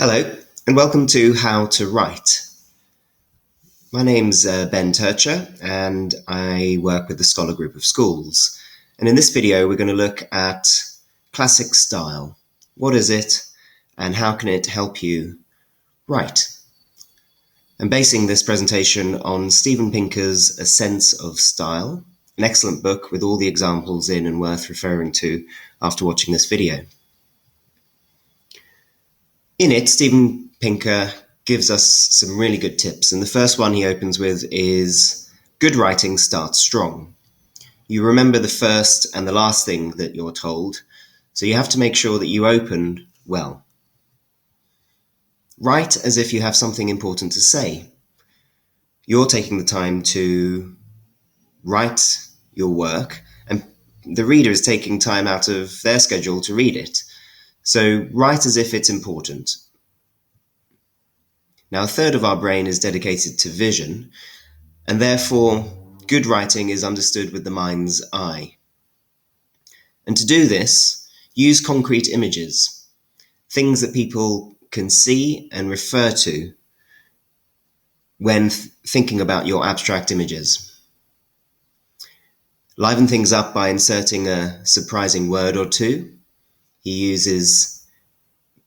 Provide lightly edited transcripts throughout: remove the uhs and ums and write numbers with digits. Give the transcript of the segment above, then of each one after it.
Hello, and welcome to How to Write. My name's Ben Turcher, and I work with the Scholar Group of Schools. And in this video, we're going to look at classic style. What is it, and how can it help you write? I'm basing this presentation on Steven Pinker's A Sense of Style, an excellent book with all the examples in and worth referring to after watching this video. In it, Steven Pinker gives us some really good tips, and the first one he opens with is good writing starts strong. You remember the first and the last thing that you're told, so you have to make sure that you open well. Write as if you have something important to say. You're taking the time to write your work, and the reader is taking time out of their schedule to read it. So write as if it's important. Now, a third of our brain is dedicated to vision, and therefore good writing is understood with the mind's eye. And to do this, use concrete images, things that people can see and refer to when thinking about your abstract images. Liven things up by inserting a surprising word or two. He uses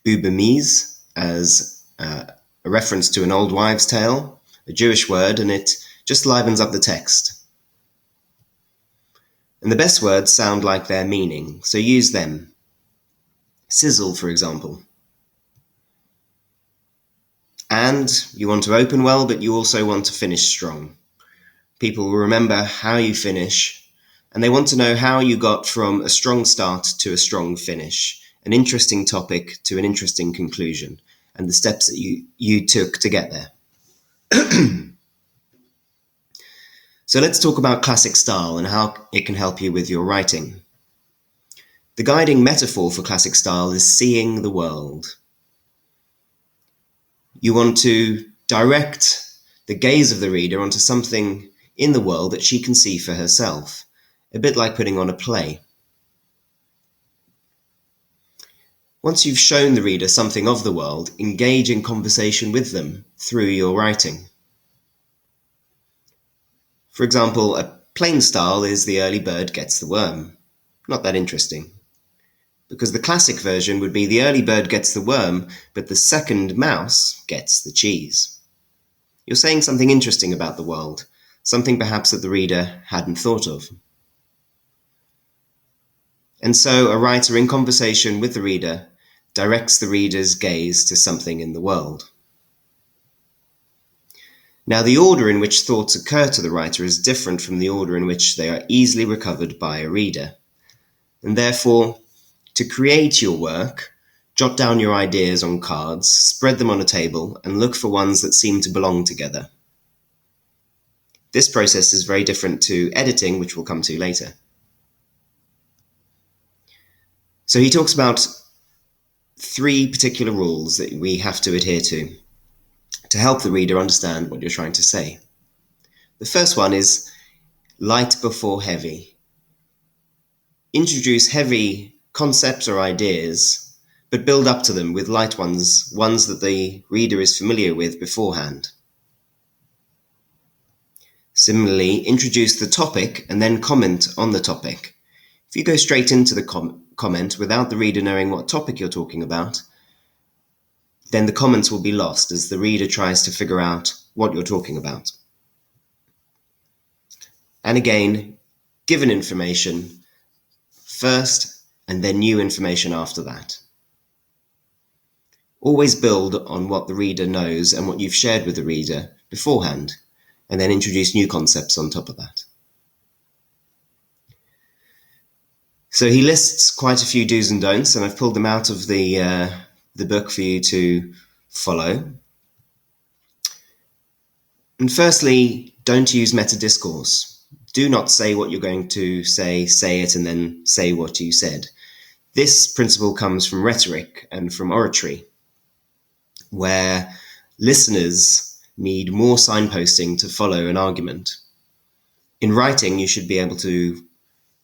boubemise as a reference to an old wives' tale, a Jewish word, and it just livens up the text. And the best words sound like their meaning, so use them. Sizzle, for example. And you want to open well, but you also want to finish strong. People will remember how you finish, and they want to know how you got from a strong start to a strong finish, an interesting topic to an interesting conclusion, and the steps that you took to get there. So let's talk about classic style and how it can help you with your writing. The guiding metaphor for classic style is seeing the world. You want to direct the gaze of the reader onto something in the world that she can see for herself, a bit like putting on a play. Once you've shown the reader something of the world, engage in conversation with them through your writing. For example, a plain style is the early bird gets the worm. Not that interesting. Because the classic version would be the early bird gets the worm, but the second mouse gets the cheese. You're saying something interesting about the world, something perhaps that the reader hadn't thought of. And so a writer in conversation with the reader directs the reader's gaze to something in the world. Now, the order in which thoughts occur to the writer is different from the order in which they are easily recovered by a reader. And therefore, to create your work, jot down your ideas on cards, spread them on a table, and look for ones that seem to belong together. This process is very different to editing, which we'll come to later. So he talks about 3 particular rules that we have to adhere to help the reader understand what you're trying to say. The first one is light before heavy. Introduce heavy concepts or ideas, but build up to them with light ones that the reader is familiar with beforehand. Similarly, introduce the topic and then comment on the topic. If you go straight into the comment without the reader knowing what topic you're talking about, then the comments will be lost as the reader tries to figure out what you're talking about. And again, given information first and then new information after that. Always build on what the reader knows and what you've shared with the reader beforehand, and then introduce new concepts on top of that. So he lists quite a few do's and don'ts, and I've pulled them out of the book for you to follow. And firstly, don't use meta-discourse. Do not say what you're going to say it, and then say what you said. This principle comes from rhetoric and from oratory, where listeners need more signposting to follow an argument. In writing, you should be able to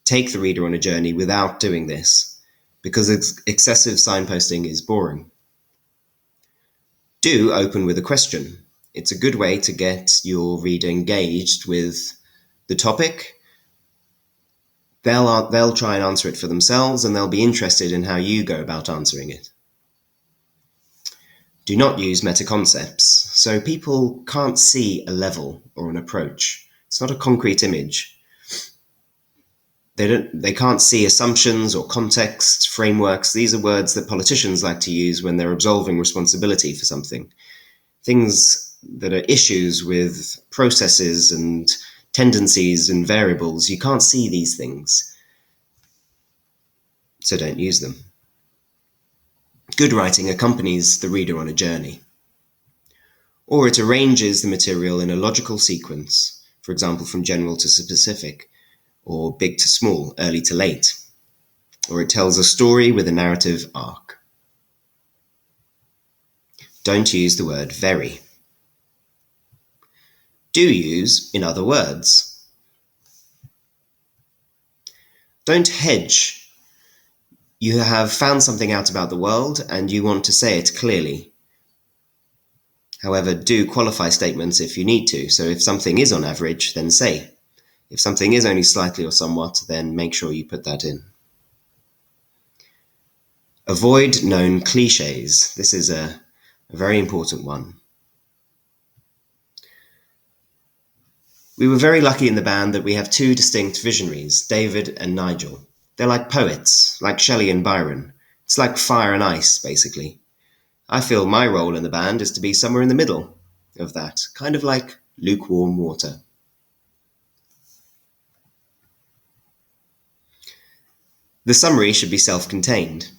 take the reader on a journey without doing this, because excessive signposting is boring. Do open with a question. It's a good way to get your reader engaged with the topic. They'll try and answer it for themselves, and they'll be interested in how you go about answering it. Do not use meta-concepts, so people can't see a level or an approach. It's not a concrete image. They can't see assumptions or context, frameworks. These are words that politicians like to use when they're absolving responsibility for something. Things that are issues with processes and tendencies and variables. You can't see these things, so don't use them. Good writing accompanies the reader on a journey, or it arranges the material in a logical sequence, for example, from general to specific, or big to small, early to late, or it tells a story with a narrative arc. Don't use the word very. Do use in other words. Don't hedge. You have found something out about the world and you want to say it clearly. However, do qualify statements if you need to. So if something is on average, then say. If something is only slightly or somewhat, then make sure you put that in. Avoid known clichés. This is a very important one. We were very lucky in the band that we have two distinct visionaries, David and Nigel. They're like poets, like Shelley and Byron. It's like fire and ice, basically. I feel my role in the band is to be somewhere in the middle of that, kind of like lukewarm water. The summary should be self-contained.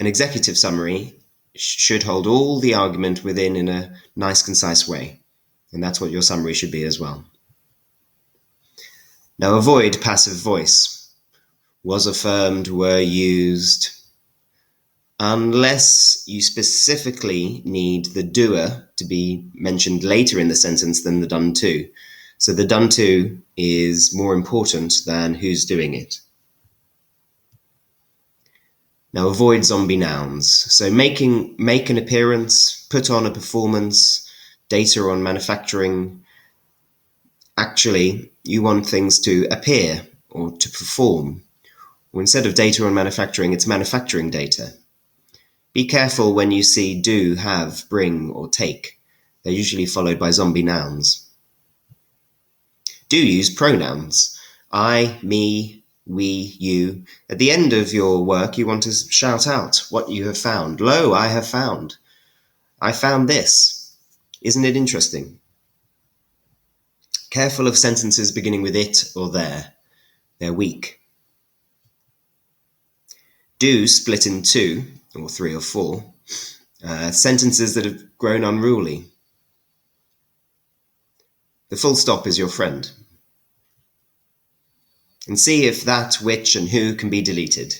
An executive summary should hold all the argument within in a nice, concise way, and that's what your summary should be as well. Now avoid passive voice. Was affirmed, were used, unless you specifically need the doer to be mentioned later in the sentence than the done to. So the done to is more important than who's doing it. Now avoid zombie nouns. So make an appearance, put on a performance, data on manufacturing. Actually, you want things to appear or to perform. Or instead of data on manufacturing, it's manufacturing data. Be careful when you see do, have, bring, or take. They're usually followed by zombie nouns. Do use pronouns. I, me, we, you. At the end of your work, you want to shout out what you have found. Lo, I have found. I found this. Isn't it interesting? Careful of sentences beginning with it or there. They're weak. Do split in two, or three or four, sentences that have grown unruly. The full stop is your friend. And see if that, which, and who can be deleted.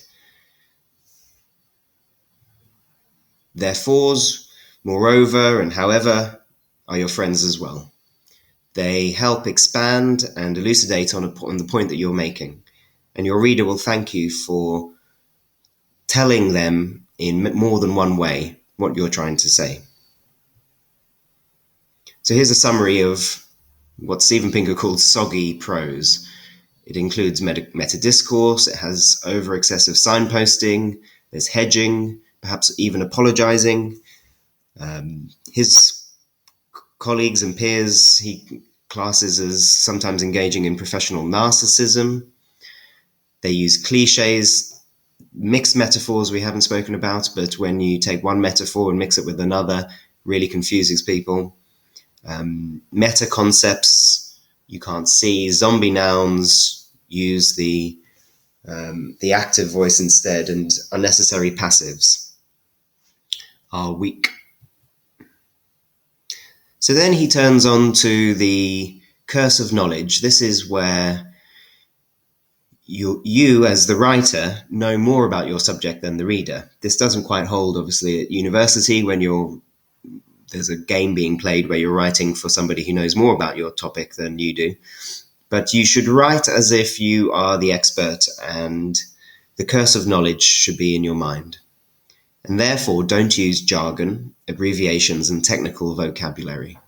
Therefores, moreover, and however are your friends as well. They help expand and elucidate on the point that you're making, and your reader will thank you for telling them in more than one way what you're trying to say. So here's a summary of what Steven Pinker called soggy prose. It includes meta-discourse, it has over-excessive signposting, there's hedging, perhaps even apologizing. His colleagues and peers he classes as sometimes engaging in professional narcissism. They use clichés, mixed metaphors we haven't spoken about, but when you take one metaphor and mix it with another, really confuses people. Meta concepts you can't see. Zombie nouns use the active voice instead, and unnecessary passives are weak. So then he turns on to the curse of knowledge. This is where you as the writer know more about your subject than the reader. This doesn't quite hold, obviously, at university when there's a game being played where you're writing for somebody who knows more about your topic than you do. But you should write as if you are the expert, and the curse of knowledge should be in your mind. and therefore don't use jargon, abbreviations, and technical vocabulary.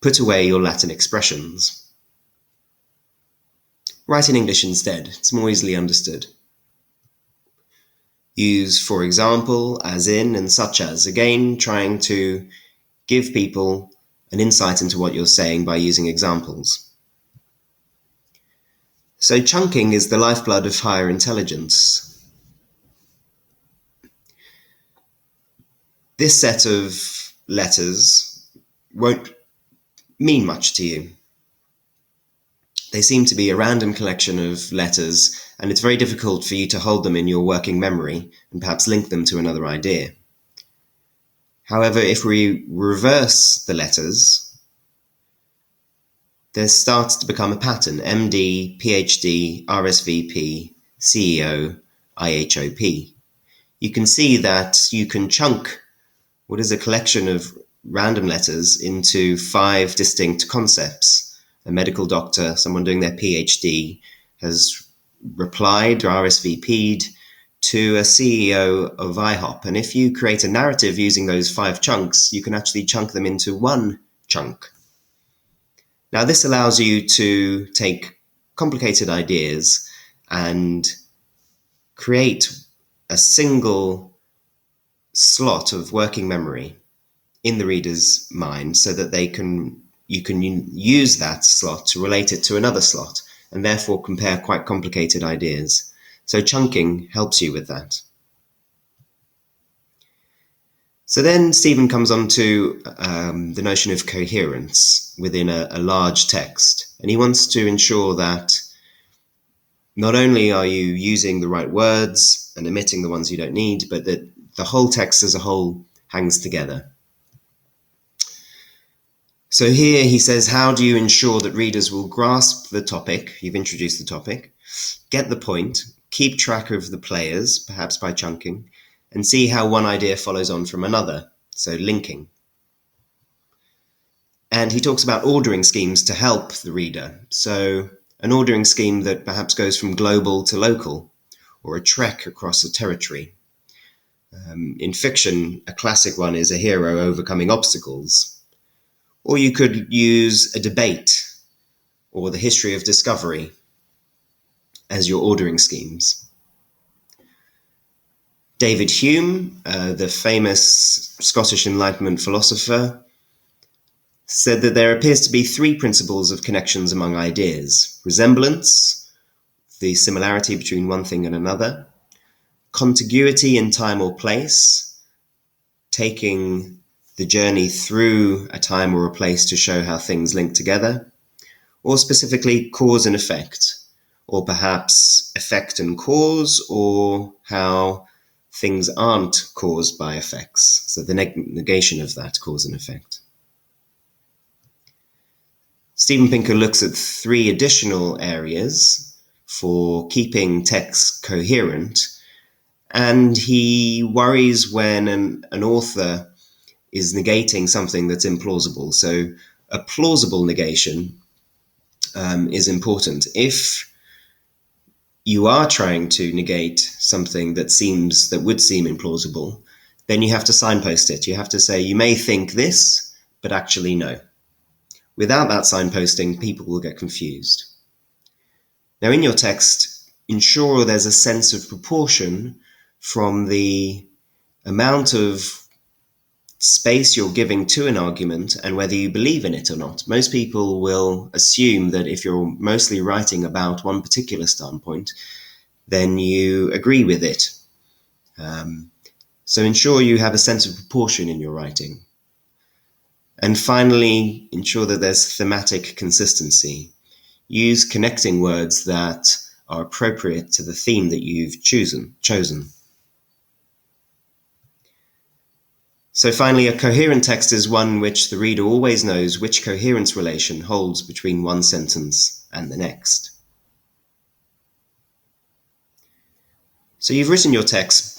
Put away your Latin expressions. Write in English instead, it's more easily understood. Use for example, as in, and such as, again trying to give people an insight into what you're saying by using examples. So chunking is the lifeblood of higher intelligence. This set of letters won't mean much to you. They seem to be a random collection of letters, and it's very difficult for you to hold them in your working memory and perhaps link them to another idea. However, if we reverse the letters, there starts to become a pattern: MD, PhD, RSVP, CEO, IHOP. You can see that you can chunk what is a collection of random letters into 5 distinct concepts. A medical doctor, someone doing their PhD, has replied or RSVP'd to a CEO of IHOP. And if you create a narrative using those 5 chunks, you can actually chunk them into one chunk. Now, this allows you to take complicated ideas and create a single slot of working memory in the reader's mind so that you can use that slot to relate it to another slot and therefore compare quite complicated ideas. So chunking helps you with that. So then Stephen comes on to the notion of coherence within a large text, and he wants to ensure that not only are you using the right words and omitting the ones you don't need, but that the whole text as a whole hangs together. So here he says, how do you ensure that readers will grasp the topic? You've introduced the topic, get the point, keep track of the players, perhaps by chunking, and see how one idea follows on from another, so linking. And he talks about ordering schemes to help the reader. So an ordering scheme that perhaps goes from global to local, or a trek across a territory. In fiction, a classic one is a hero overcoming obstacles. Or you could use a debate or the history of discovery as your ordering schemes. David Hume, the famous Scottish Enlightenment philosopher, said that there appears to be 3 principles of connections among ideas: resemblance, the similarity between one thing and another; contiguity in time or place, taking the journey through a time or a place to show how things link together; or specifically cause and effect, or perhaps effect and cause, or how things aren't caused by effects, so the negation of that cause and effect. Steven Pinker looks at 3 additional areas for keeping text coherent, and he worries when an author is negating something that's implausible. So a plausible negation is important. If you are trying to negate something that would seem implausible, then you have to signpost it. You have to say, you may think this, but actually no. Without that signposting, people will get confused. Now, in your text, ensure there's a sense of proportion from the amount of space you're giving to an argument and whether you believe in it or not. Most people will assume that if you're mostly writing about one particular standpoint, then you agree with it. So ensure you have a sense of proportion in your writing. And finally, ensure that there's thematic consistency. Use connecting words that are appropriate to the theme that you've chosen. So finally, a coherent text is one which the reader always knows which coherence relation holds between one sentence and the next. So you've written your text.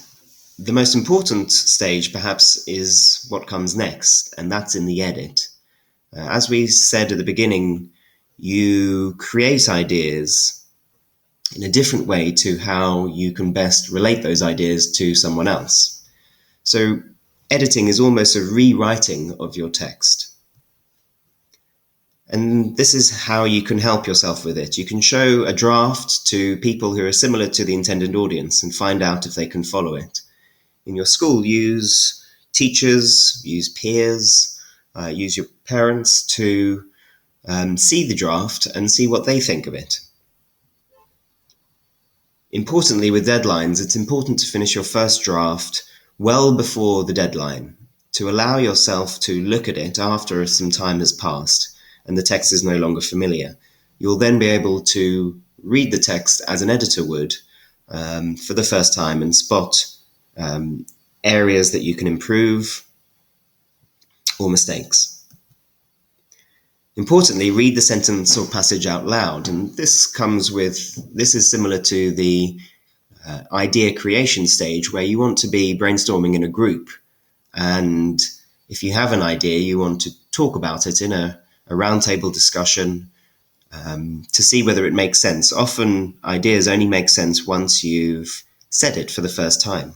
The most important stage, perhaps, is what comes next, and that's in the edit. As we said at the beginning, you create ideas in a different way to how you can best relate those ideas to someone else. So editing is almost a rewriting of your text. And this is how you can help yourself with it. You can show a draft to people who are similar to the intended audience and find out if they can follow it. In your school, use teachers, use peers, use your parents to see the draft and see what they think of it. Importantly, with deadlines, it's important to finish your first draft well before the deadline, to allow yourself to look at it after some time has passed and the text is no longer familiar. You'll then be able to read the text as an editor would for the first time and spot areas that you can improve or mistakes. Importantly, read the sentence or passage out loud, and this is similar to the idea creation stage where you want to be brainstorming in a group, and if you have an idea, you want to talk about it in a roundtable discussion to see whether it makes sense. Often ideas only make sense once you've said it for the first time.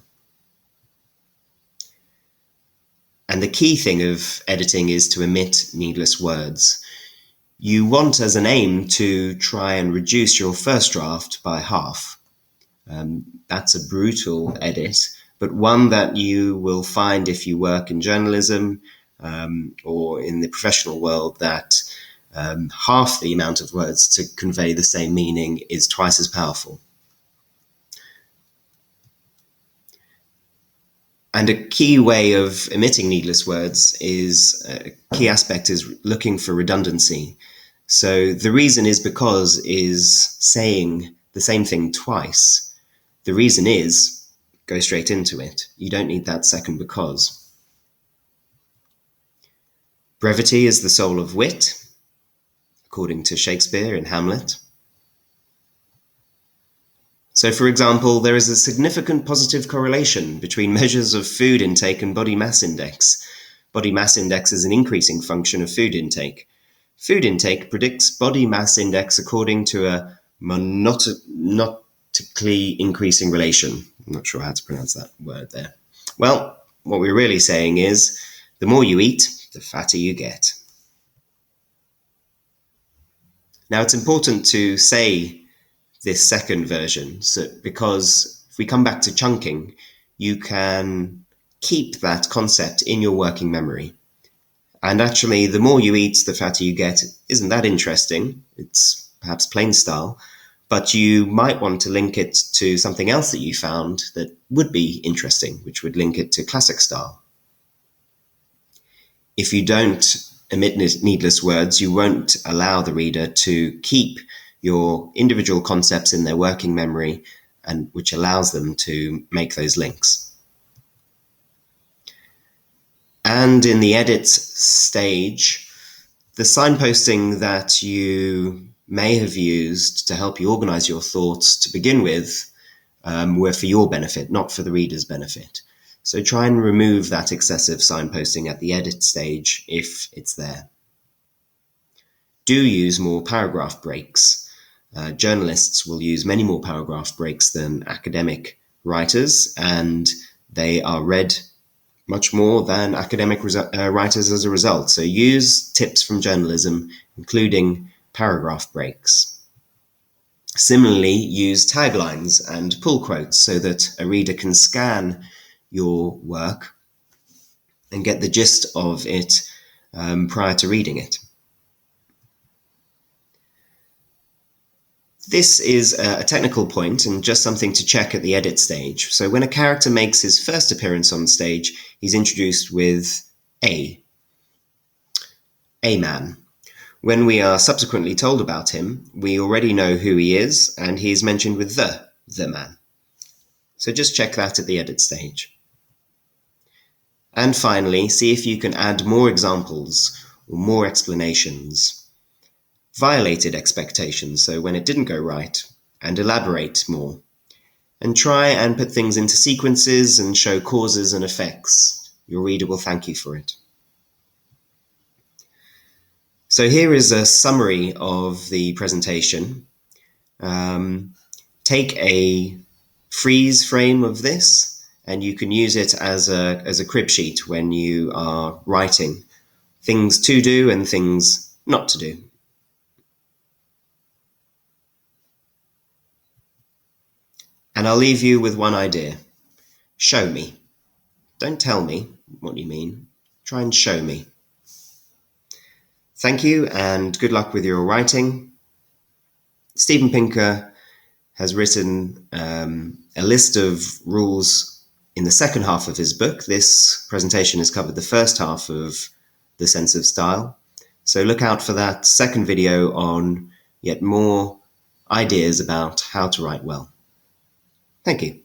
And the key thing of editing is to omit needless words. You want as an aim to try and reduce your first draft by half. That's a brutal edit, but one that you will find if you work in journalism or in the professional world, that half the amount of words to convey the same meaning is twice as powerful. And a key way of omitting needless words a key aspect is looking for redundancy. So the reason is because is saying the same thing twice. The reason is, go straight into it. You don't need that second because. Brevity is the soul of wit, according to Shakespeare in Hamlet. So, for example, there is a significant positive correlation between measures of food intake and body mass index. Body mass index is an increasing function of food intake. Food intake predicts body mass index according to a monotonically increasing relation. I'm not sure how to pronounce that word there. Well, what we're really saying is the more you eat, the fatter you get. Now, it's important to say this second version, because if we come back to chunking, you can keep that concept in your working memory. And actually, the more you eat, the fatter you get isn't that interesting. It's perhaps plain style, but you might want to link it to something else that you found that would be interesting, which would link it to classic style. If you don't omit needless words, you won't allow the reader to keep your individual concepts in their working memory, and which allows them to make those links. And in the edit stage, the signposting that you may have used to help you organize your thoughts to begin with were for your benefit, not for the reader's benefit. So try and remove that excessive signposting at the edit stage if it's there. Do use more paragraph breaks. Journalists will use many more paragraph breaks than academic writers, and they are read much more than academic writers as a result. So use tips from journalism, including paragraph breaks. Similarly, use taglines and pull quotes so that a reader can scan your work and get the gist of it prior to reading it. This is a technical point and just something to check at the edit stage. So when a character makes his first appearance on stage, he's introduced with a man. When we are subsequently told about him, we already know who he is, and he is mentioned with the man. So just check that at the edit stage. And finally, see if you can add more examples or more explanations. Violated expectations, so when it didn't go right, and elaborate more. And try and put things into sequences and show causes and effects. Your reader will thank you for it. So here is a summary of the presentation. take a freeze frame of this and you can use it as a crib sheet when you are writing things to do and things not to do. And I'll leave you with one idea. Show me. Don't tell me what you mean. Try and show me. Thank you and good luck with your writing. Steven Pinker has written a list of rules in the second half of his book. This presentation has covered the first half of The Sense of Style. So look out for that second video on yet more ideas about how to write well. Thank you.